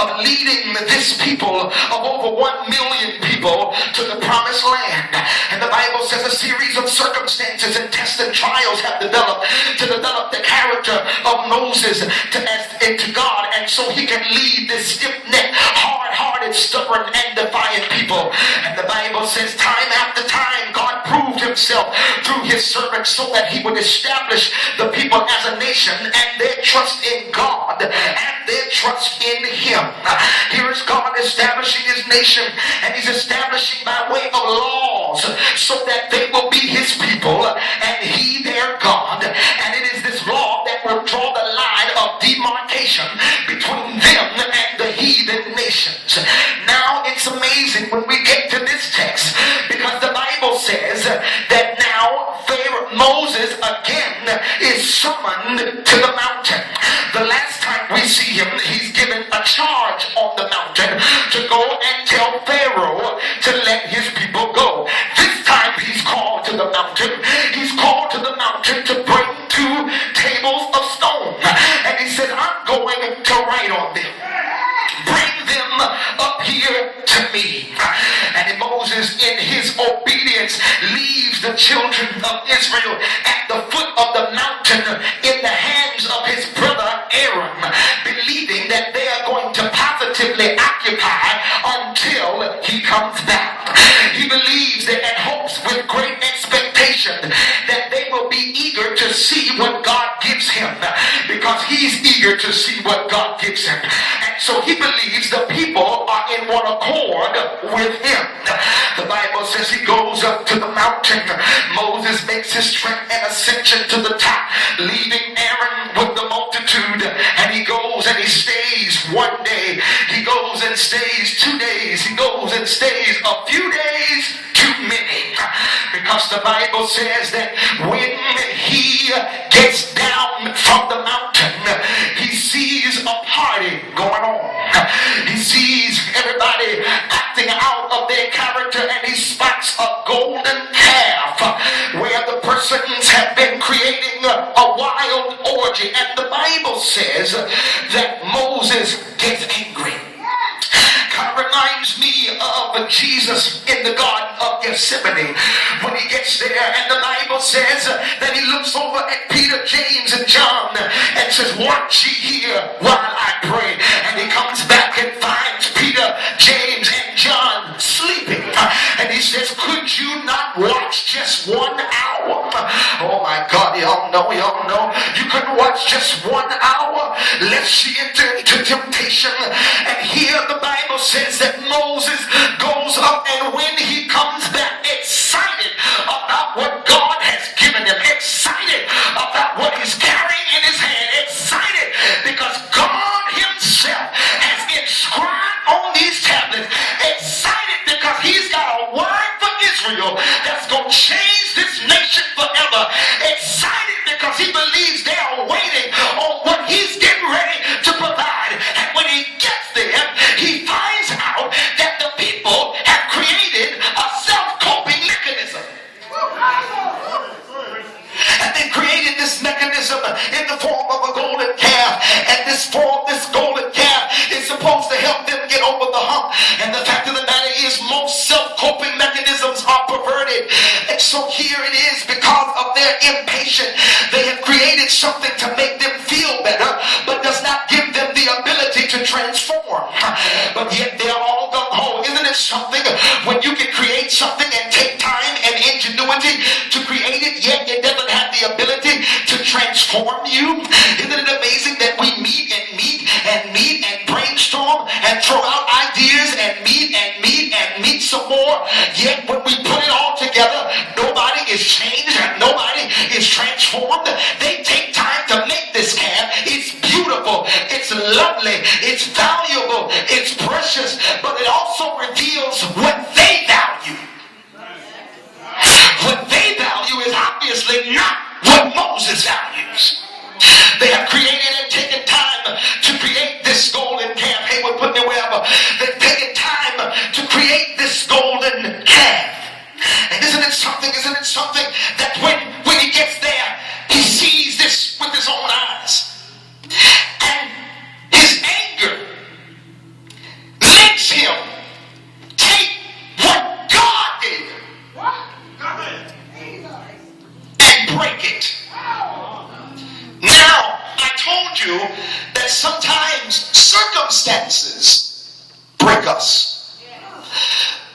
of leading this people of over 1 million people to the promised land. And the Bible says a series of circumstances and tests and trials have developed to develop the character of Moses to God, and so he can lead this stiff-necked, hard-hearted, stubborn, and defiant people. And the Bible says time after time God proved himself through his servants so that he would establish the people as a nation and their trust in God and their trust in him. Here is God establishing his nation, and he's establishing by way of laws so that they will be his people and he their God. And it is this law that will draw the line of demarcation between them and the heathen nations. Now it's amazing when we get to this text, because the Bible says that now Moses again is summoned to the mountain. The last time we see him, he's given a charge on the mountain to go and tell Pharaoh to let his people go. This time he's called to the mountain. He's called to the mountain to bring 2 tables of stone. And he said, I'm going to write on them. Bring them up here to me. And Moses, in his obedience, leaves the children of Israel at the foot of the mountain in the hands of his brother Aaron, believing that they are going to positively occupy until he comes back. He believes that and hopes with great expectation that they will be eager to see what God gives him, because he's eager to see what God gives him. And so he believes the people are in one accord with him. The Bible says he goes up to the mountain. Moses makes his trek and ascension to the top, leaving Aaron with the multitude. And he goes and he stays 1 day. He goes and stays 2 days. He goes and stays a few days too many. Because the Bible says that when he gets down from the mountain, he sees a party going on. He sees everybody acting out of their character, and he spots a golden calf where the persons have been creating a wild orgy. And the Bible says that Moses gets angry. Kind of reminds me of Jesus in the Garden of Gethsemane when he gets there, and the Bible says that he looks over at Peter, James, and John and says, watch ye here while I pray. And he comes back and finds Peter, James, and John sleeping, and he says, could you not watch just 1 hour? Oh my God, y'all know, you couldn't watch just 1 hour lest ye enter into temptation. And here the Bible says that Moses goes up, and when he comes back excited about what God has given him, excited about what he's carrying in his hand, excited because God himself has inscribed on these tablets, excited because he's got a word for Israel that's going to change this nation forever, excited because he believes they are waiting on what he's getting ready to provide. And when he gets there, he finds out that the people have created a self-coping mechanism. And they created this mechanism in the form of a golden calf. And this golden calf is supposed to help them get over the hump. And the fact of the matter is, most self-coping mechanisms are perverted. And so here it is, because of their impatience, they have created something to make them feel better, but does not give them the ability to transform. But yet they're all gung-ho. Isn't it something when you can create something and take time and ingenuity to create it, yet it doesn't have the ability to transform you? Isn't it amazing that we meet and brainstorm and throw out ideas and meet some more, yet when we put it all together, nobody is changed and nobody is transformed? They take time to make this calf. It's beautiful, it's lovely, it's valuable, it's precious, but it also reveals what they value. What they value is obviously not what Moses values. They have created and taken time to create this golden calf. Hey, we're putting it wherever. They've taken time to create this golden calf. And isn't it something that when he gets there, he sees this with his own eyes. And his anger that sometimes circumstances break us.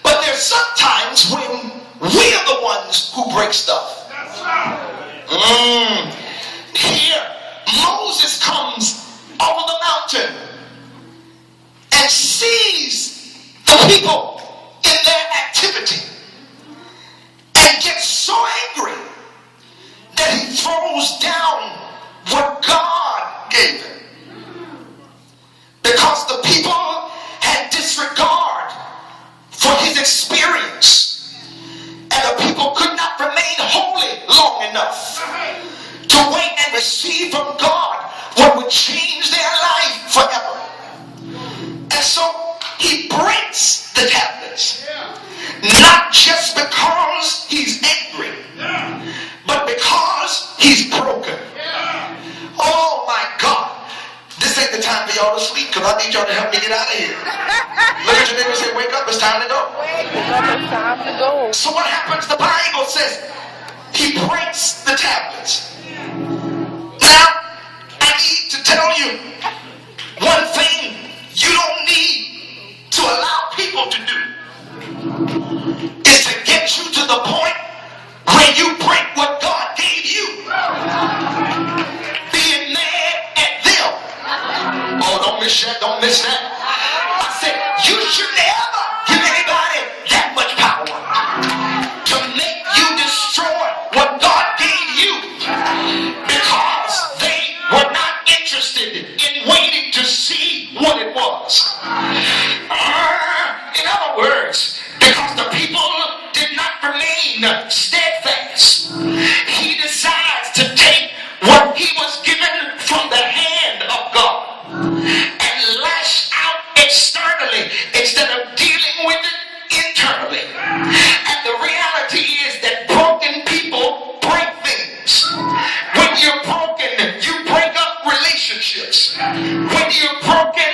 But there's sometimes when we're the ones who break stuff. Here, Moses comes over the mountain and sees the people in their activity and gets so angry that he throws down what God gave him, because the people had disregard for his experience, and the people could not remain holy long enough to wait and receive from God what would change their life forever. And so he breaks the tablets, not just because he's angry, but because he's broken. Oh my God. This ain't the time for y'all to sleep, because I need y'all to help me get out of here. Look at your neighbor and say, wake up, it's time to go. It's time to go. So what happens? The Bible says he breaks the tablets. Now, I need to tell you one thing you don't need to allow people to do is to get you to the point where you break what God gave you. Being mad at them. Oh, don't miss that. Don't miss that. I said, you should never give anybody that much power to make you destroy what God gave you, because they were not interested in waiting to see what it was. In other words, because the people did not remain steadfast, he decides to take what he was given from the hand of God and lash out externally instead of dealing with it internally. And the reality is that broken people break things. When you're broken, you break up relationships. When you're broken,